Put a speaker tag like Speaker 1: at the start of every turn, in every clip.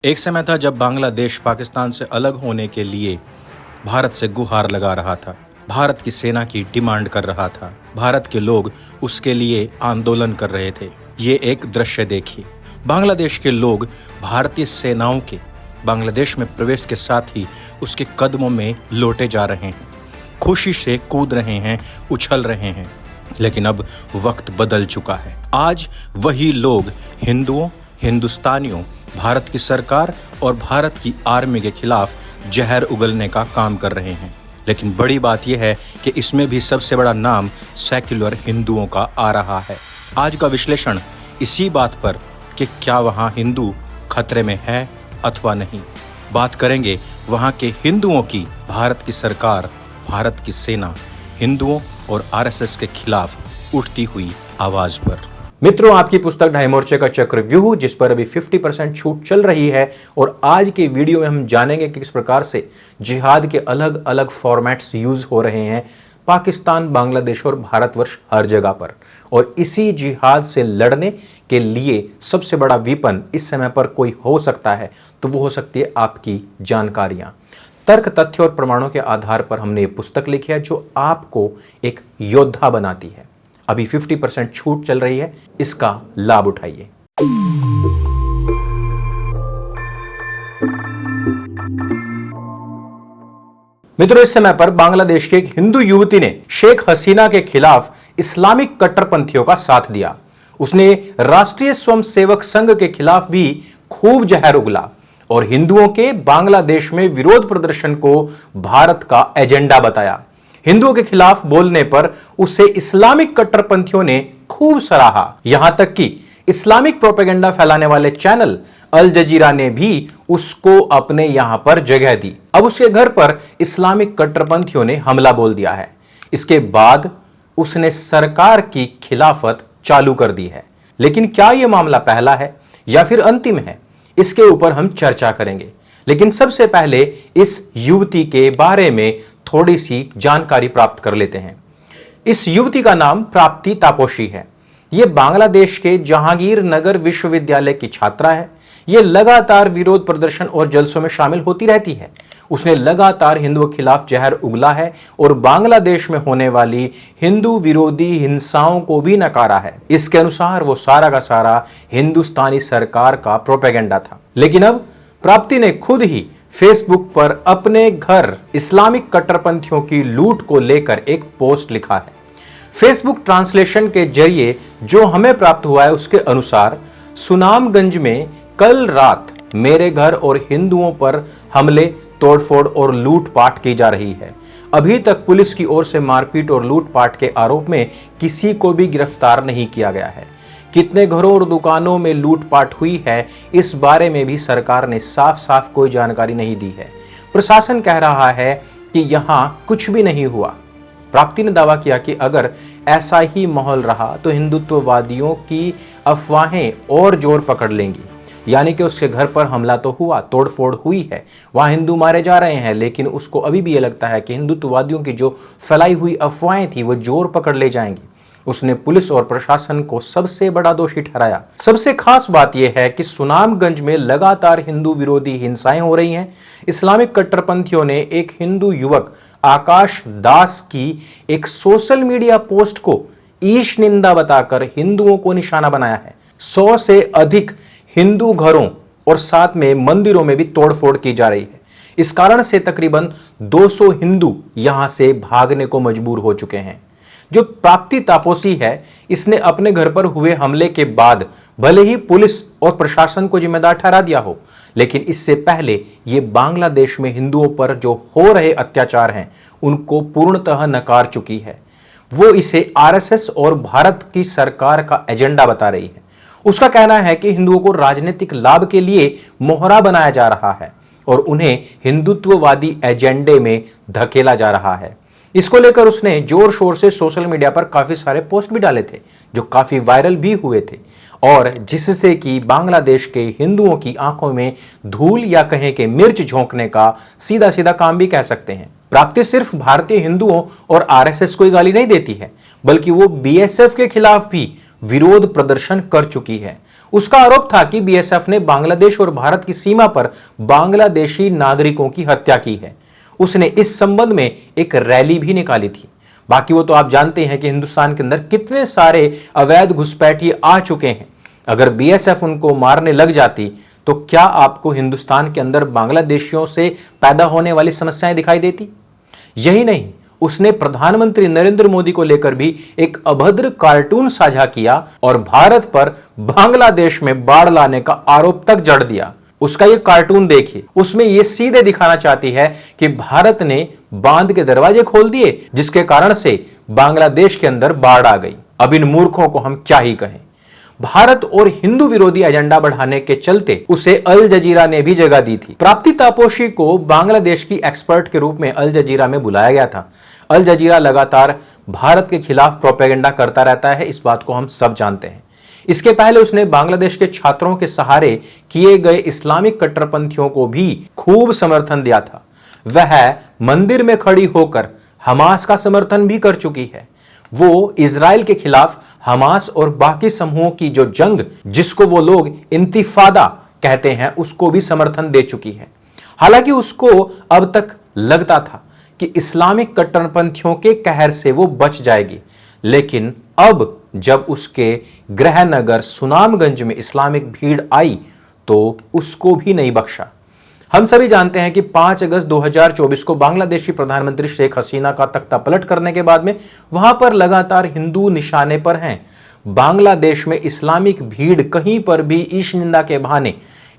Speaker 1: एक समय था जब बांग्लादेश पाकिस्तान से अलग होने के लिए भारत से गुहार लगा रहा था, भारत की सेना की डिमांड कर रहा था, भारत के लोग उसके लिए आंदोलन कर रहे थे। ये एक दृश्य देखिए, बांग्लादेश के लोग भारतीय सेनाओं के बांग्लादेश में प्रवेश के साथ ही उसके कदमों में लौटे जा रहे हैं, खुशी से कूद रहे हैं, उछल रहे हैं। लेकिन अब वक्त बदल चुका है। आज वही लोग हिंदुओं, हिंदुस्तानियों, भारत की सरकार और भारत की आर्मी के खिलाफ जहर उगलने का काम कर रहे हैं। लेकिन बड़ी बात यह है कि इसमें भी सबसे बड़ा नाम सेक्युलर हिंदुओं का आ रहा है। आज का विश्लेषण इसी बात पर कि क्या वहाँ हिंदू खतरे में है अथवा नहीं। बात करेंगे वहाँ के हिंदुओं की, भारत की सरकार, भारत की सेना, हिंदुओं और आरएसएस के खिलाफ उठती हुई आवाज पर। मित्रों, आपकी पुस्तक ढाई मोर्चे का चक्रव्यूह, जिस पर अभी 50% छूट चल रही है, और आज के वीडियो में हम जानेंगे कि किस प्रकार से जिहाद के अलग अलग फॉर्मेट्स यूज हो रहे हैं पाकिस्तान, बांग्लादेश और भारतवर्ष हर जगह पर। और इसी जिहाद से लड़ने के लिए सबसे बड़ा वेपन इस समय पर कोई हो सकता है तो वो हो सकती है आपकी जानकारियां। तर्क, तथ्य और प्रमाणों के आधार पर हमने ये पुस्तक लिखी है जो आपको एक योद्धा बनाती है। अभी 50% छूट चल रही है, इसका लाभ उठाइए। मित्रों, इस समय पर बांग्लादेश की एक हिंदू युवती ने शेख हसीना के खिलाफ इस्लामिक कट्टरपंथियों का साथ दिया। उसने राष्ट्रीय स्वयंसेवक संघ के खिलाफ भी खूब जहर उगला और हिंदुओं के बांग्लादेश में विरोध प्रदर्शन को भारत का एजेंडा बताया। हिंदुओं के खिलाफ बोलने पर उसे इस्लामिक कट्टरपंथियों ने खूब सराहा। यहां तक कि इस्लामिक प्रोपेगेंडा फैलाने वाले चैनल अल जजीरा ने भी उसको अपने यहां पर जगह दी। अब उसके घर पर इस्लामिक कट्टरपंथियों ने हमला बोल दिया है। इसके बाद उसने सरकार की खिलाफत चालू कर दी है। लेकिन क्या यह मामला पहला है या फिर अंतिम है, इसके ऊपर हम चर्चा करेंगे। लेकिन सबसे पहले इस युवती के बारे में थोड़ी सी जानकारी प्राप्त कर लेते हैं। इस युवती का नाम प्राप्ति तापोशी है। यह बांग्लादेश के जहांगीर नगर विश्वविद्यालय की छात्रा है। यह लगातार विरोध प्रदर्शन और जलसों में शामिल होती रहती है। उसने लगातार हिंदुओं के खिलाफ जहर उगला है और बांग्लादेश में होने वाली हिंदू विरोधी हिंसाओं को भी नकारा है। इसके अनुसार वो सारा का सारा हिंदुस्तानी सरकार का प्रोपेगेंडा था। लेकिन अब प्राप्ति ने खुद ही फेसबुक पर अपने घर इस्लामिक कट्टरपंथियों की लूट को लेकर एक पोस्ट लिखा है। फेसबुक ट्रांसलेशन के जरिए जो हमें प्राप्त हुआ है उसके अनुसार, सुनामगंज में कल रात मेरे घर और हिंदुओं पर हमले, तोड़फोड़ और लूटपाट की जा रही है। अभी तक पुलिस की ओर से मारपीट और लूटपाट के आरोप में किसी को भी गिरफ्तार नहीं किया गया है। कितने घरों और दुकानों में लूटपाट हुई है, इस बारे में भी सरकार ने साफ साफ कोई जानकारी नहीं दी है। प्रशासन कह रहा है कि यहां कुछ भी नहीं हुआ। प्राप्ति ने दावा किया कि अगर ऐसा ही माहौल रहा तो हिंदुत्ववादियों की अफवाहें और जोर पकड़ लेंगी। यानी कि उसके घर पर हमला तो हुआ, तोड़फोड़ हुई है, वहां हिंदू मारे जा रहे हैं, लेकिन उसको अभी भी यह लगता है कि हिंदुत्ववादियों की जो फैलाई हुई अफवाहें थी वो जोर पकड़ ले जाएंगी। उसने पुलिस और प्रशासन को सबसे बड़ा दोषी ठहराया। सबसे खास बात यह है कि सुनामगंज में लगातार हिंदू विरोधी हिंसाएं हो रही हैं। इस्लामिक कट्टरपंथियों ने एक हिंदू युवक आकाश दास की एक सोशल मीडिया पोस्ट को ईश निंदा बताकर हिंदुओं को निशाना बनाया है। 100 से अधिक हिंदू घरों और साथ में मंदिरों में भी तोड़फोड़ की जा रही है। इस कारण से तकरीबन 200 हिंदू यहां से भागने को मजबूर हो चुके हैं। जो प्राप्ति तापोसी है, इसने अपने घर पर हुए हमले के बाद भले ही पुलिस और प्रशासन को जिम्मेदार ठहरा दिया हो, लेकिन इससे पहले ये बांग्लादेश में हिंदुओं पर जो हो रहे अत्याचार हैं उनको पूर्णतः नकार चुकी है। वो इसे आरएसएस और भारत की सरकार का एजेंडा बता रही है। उसका कहना है कि हिंदुओं को राजनीतिक लाभ के लिए मोहरा बनाया जा रहा है और उन्हें हिंदुत्ववादी एजेंडे में धकेला जा रहा है। इसको लेकर उसने जोर शोर से सोशल मीडिया पर काफी सारे पोस्ट भी डाले थे जो काफी वायरल भी हुए थे और जिससे कि बांग्लादेश के हिंदुओं की आंखों में धूल या कहें कि मिर्च झोंकने का सीधा सीधा काम भी कह सकते हैं। प्राप्ति सिर्फ भारतीय हिंदुओं और आरएसएस को गाली नहीं देती है, बल्कि वो बीएसएफ के खिलाफ भी विरोध प्रदर्शन कर चुकी है। उसका आरोप था कि बीएसएफ ने बांग्लादेश और भारत की सीमा पर बांग्लादेशी नागरिकों की हत्या की है। उसने इस संबंध में एक रैली भी निकाली थी। बाकी वो तो आप जानते हैं कि हिंदुस्तान के अंदर कितने सारे अवैध घुसपैठिए आ चुके हैं। अगर बीएसएफ उनको मारने लग जाती तो क्या आपको हिंदुस्तान के अंदर बांग्लादेशियों से पैदा होने वाली समस्याएं दिखाई देती? यही नहीं, उसने प्रधानमंत्री नरेंद्र मोदी को लेकर भी एक अभद्र कार्टून साझा किया और भारत पर बांग्लादेश में बाढ़ लाने का आरोप तक जड़ दिया। उसका ये कार्टून देखिए, उसमें ये सीधे दिखाना चाहती है कि भारत ने बांध के दरवाजे खोल दिए जिसके कारण से बांग्लादेश के अंदर बाढ़ आ गई। अब इन मूर्खों को हम क्या ही कहें। भारत और हिंदू विरोधी एजेंडा बढ़ाने के चलते उसे अल जजीरा ने भी जगह दी थी। प्राप्ति तापोशी को बांग्लादेश की एक्सपर्ट के रूप में अल जजीरा में बुलाया गया था। अल जजीरा लगातार भारत के खिलाफ प्रोपेगेंडा करता रहता है, इस बात को हम सब जानते हैं। इसके पहले उसने बांग्लादेश के छात्रों के सहारे किए गए इस्लामिक कट्टरपंथियों को भी खूब समर्थन दिया था। वह मंदिर में खड़ी होकर हमास का समर्थन भी कर चुकी है। वो इजराइल के खिलाफ हमास और बाकी समूहों की जो जंग, जिसको वो लोग इंतिफादा कहते हैं, उसको भी समर्थन दे चुकी है। हालांकि उसको अब तक लगता था कि इस्लामिक कट्टरपंथियों के कहर से वो बच जाएगी, लेकिन अब जब उसके गृह नगर सुनामगंज में इस्लामिक भीड़ आई तो उसको भी नहीं बख्शा। हम सभी जानते हैं कि 5 अगस्त 2024 को बांग्लादेशी प्रधानमंत्री शेख हसीना का तख्ता पलट करने के बाद में वहां पर लगातार हिंदू निशाने पर हैं। बांग्लादेश में इस्लामिक भीड़ कहीं पर भी ईश निंदा के बहाने,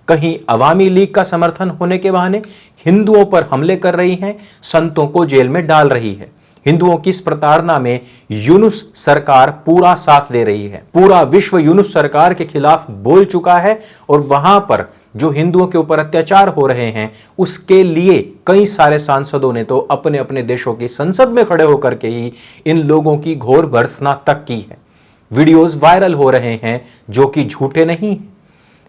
Speaker 1: कहीं अवामी लीग का समर्थन होने के बहाने हिंदुओं पर हमले कर रही हैं, संतों को जेल में डाल रही है। हिंदुओं की इस प्रताड़ना में यूनुस सरकार पूरा साथ दे रही है। पूरा विश्व यूनुस सरकार के खिलाफ बोल चुका है और वहां पर जो हिंदुओं के ऊपर अत्याचार हो रहे हैं उसके लिए कई सारे सांसदों ने तो अपने अपने देशों की संसद में खड़े होकर के ही इन लोगों की घोर भर्त्सना तक की है। वीडियोस वायरल हो रहे हैं जो कि झूठे नहीं हैं।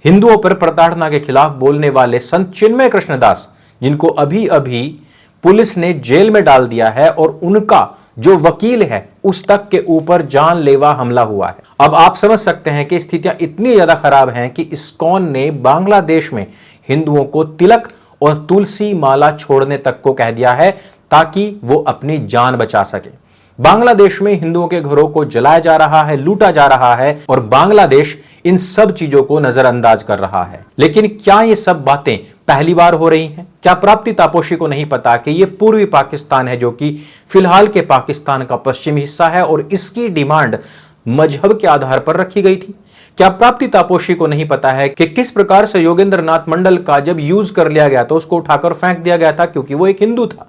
Speaker 1: हिंदुओं पर प्रताड़ना के खिलाफ बोलने वाले संत चिन्मय कृष्णदास, जिनको अभी अभी पुलिस ने जेल में डाल दिया है और उनका जो वकील है उस तक के ऊपर जानलेवा हमला हुआ है। अब आप समझ सकते हैं कि स्थितियां इतनी ज्यादा खराब हैं कि इस्कॉन ने बांग्लादेश में हिंदुओं को तिलक और तुलसी माला छोड़ने तक को कह दिया है ताकि वो अपनी जान बचा सके। बांग्लादेश में हिंदुओं के घरों को जलाया जा रहा है, लूटा जा रहा है और बांग्लादेश इन सब चीजों को नजरअंदाज कर रहा है। लेकिन क्या ये सब बातें पहली बार हो रही हैं? क्या प्राप्ति तापोशी को नहीं पता कि ये पूर्वी पाकिस्तान है जो कि फिलहाल के पाकिस्तान का पश्चिमी हिस्सा है और इसकी डिमांड मजहब के आधार पर रखी गई थी? क्या प्राप्ति तापोशी को नहीं पता है कि किस प्रकार से योगेंद्र नाथ मंडल का जब यूज कर लिया गया तो उसको उठाकर फेंक दिया गया था क्योंकि वो एक हिंदू था?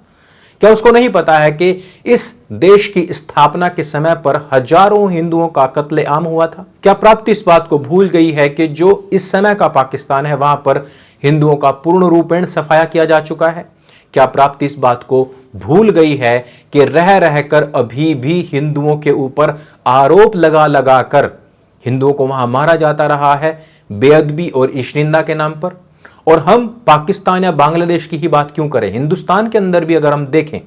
Speaker 1: क्या उसको नहीं पता है कि इस देश की स्थापना के समय पर हजारों हिंदुओं का कत्लेआम हुआ था? क्या प्राप्ति इस बात को भूल गई है कि जो इस समय का पाकिस्तान है वहां पर हिंदुओं का पूर्ण रूपेण सफाया किया जा चुका है? क्या प्राप्ति इस बात को भूल गई है कि रह रहकर अभी भी हिंदुओं के ऊपर आरोप लगा लगा कर हिंदुओं को वहां मारा जाता रहा है बेअदबी और ईशनिंदा के नाम पर? और हम पाकिस्तान या बांग्लादेश की ही बात क्यों करें, हिंदुस्तान के अंदर भी अगर हम देखें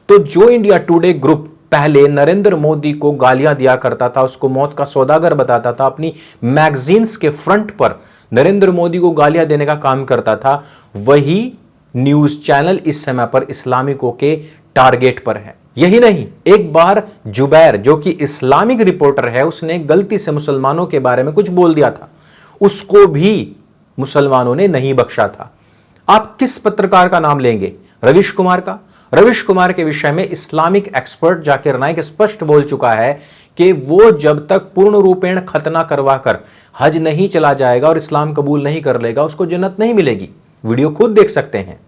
Speaker 1: तो जो इंडिया टुडे ग्रुप पहले नरेंद्र मोदी को गालियां दिया करता था, उसको मौत का सौदागर बताता था, अपनी मैगजीन्स के फ्रंट पर नरेंद्र मोदी को गालियां देने का काम करता था, वही न्यूज चैनल इस समय पर इस्लामिकों के टारगेट पर है। यही नहीं, एक बार जुबैर जो कि इस्लामिक रिपोर्टर है, उसने गलती से मुसलमानों के बारे में कुछ बोल दिया था, उसको भी मुसलमानों ने नहीं बख्शा था। आप किस पत्रकार का नाम लेंगे? रवीश कुमार का? रवीश कुमार के विषय में इस्लामिक एक्सपर्ट जाकिर नाइक स्पष्ट बोल चुका है कि वो जब तक पूर्ण रूपेण खतना करवाकर हज नहीं चला जाएगा और इस्लाम कबूल नहीं कर लेगा उसको जन्नत नहीं मिलेगी। वीडियो खुद देख सकते हैं।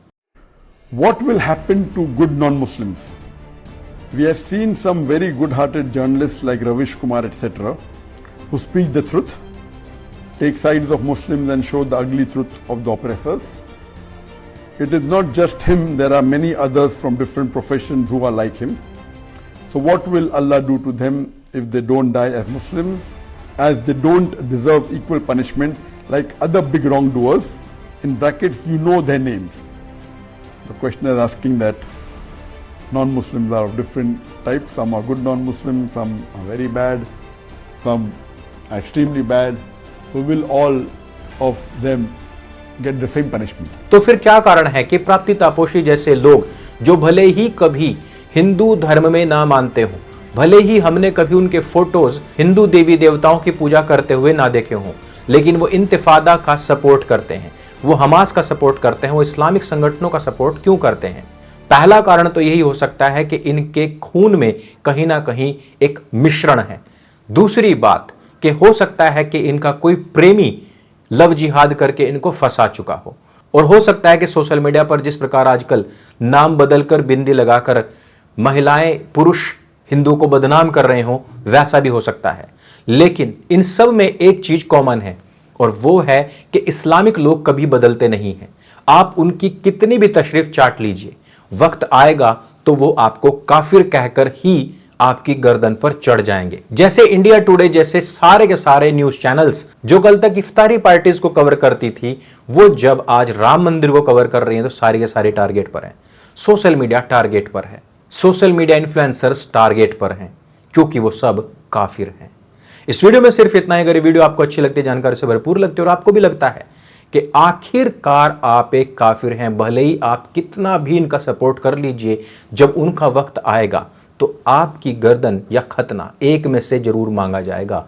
Speaker 2: What will happen to good non-Muslims? We have seen some very good-hearted journalists like Ravish Kumar etc. who speak the truth, take sides of Muslims and show the ugly truth of the oppressors. It is not just him, there are many others from different professions who are like him. So what will Allah do to them if they don't die as Muslims, as they don't deserve equal punishment like other big wrongdoers? In brackets, you know their names. The questioner is asking that non-Muslims are of different types. Some are good non-Muslims, some are very bad, some are extremely bad, so will all of them get the same punishment.
Speaker 1: तो फिर क्या कारण है कि प्राप्ति तापोशी जैसे लोग, जो भले ही कभी हिंदू धर्म में ना मानते हों, भले ही हमने कभी उनके फोटोज हिंदू देवी देवताओं की पूजा करते हुए ना देखे हों, लेकिन वो इंतिफादा का सपोर्ट करते हैं, वो हमास का सपोर्ट करते हैं, वो इस्लामिक संगठनों का सपोर्ट क्यों करते हैं? पहला कारण तो यही हो सकता है कि इनके खून में कहीं ना कहीं एक मिश्रण है। दूसरी बात कि हो सकता है कि इनका कोई प्रेमी लव जिहाद करके इनको फंसा चुका हो, और हो सकता है कि सोशल मीडिया पर जिस प्रकार आजकल नाम बदलकर बिंदी लगाकर महिलाएं पुरुष हिंदू को बदनाम कर रहे हो, वैसा भी हो सकता है। लेकिन इन सब में एक चीज कॉमन है, और वो है कि इस्लामिक लोग कभी बदलते नहीं हैं। आप उनकी कितनी भी तशरीफ चाट लीजिए, वक्त आएगा तो वो आपको काफिर कहकर ही आपकी गर्दन पर चढ़ जाएंगे। जैसे इंडिया टुडे जैसे सारे के सारे न्यूज चैनल्स जो कल तक इफ्तारी पार्टीज को कवर करती थी, वो जब आज राम मंदिर को कवर कर रही हैं तो सारी के सारे टारगेट पर हैं। सोशल मीडिया टारगेट पर है, सोशल मीडिया इन्फ्लुएंसर्स टारगेट पर हैं, क्योंकि वो सब काफिर हैं। इस वीडियो में सिर्फ इतना ही। अगर ये वीडियो आपको अच्छी लगती है, जानकारी से भरपूर लगती है, और आपको भी लगता है कि आखिरकार आप एक काफिर हैं, भले ही आप कितना भी इनका सपोर्ट कर लीजिए, जब उनका वक्त आएगा तो आपकी गर्दन या खतना एक में से जरूर मांगा जाएगा।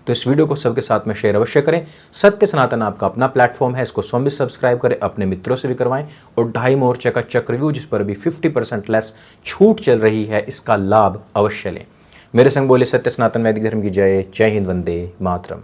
Speaker 1: तो इस वीडियो को सबके साथ में शेयर अवश्य करें। सत्य सनातन आपका अपना प्लेटफॉर्म है, इसको स्वयं भी सब्सक्राइब करें, अपने मित्रों से भी करवाएं, और 2.5 मोर्चे का चक्रव्यूह जिस पर भी 50% लेस छूट चल रही है, इसका लाभ अवश्य लें। मेरे संग बोले सत्य सनातन वैदिक धर्म की जय। जय हिंद, वंदे मातरम।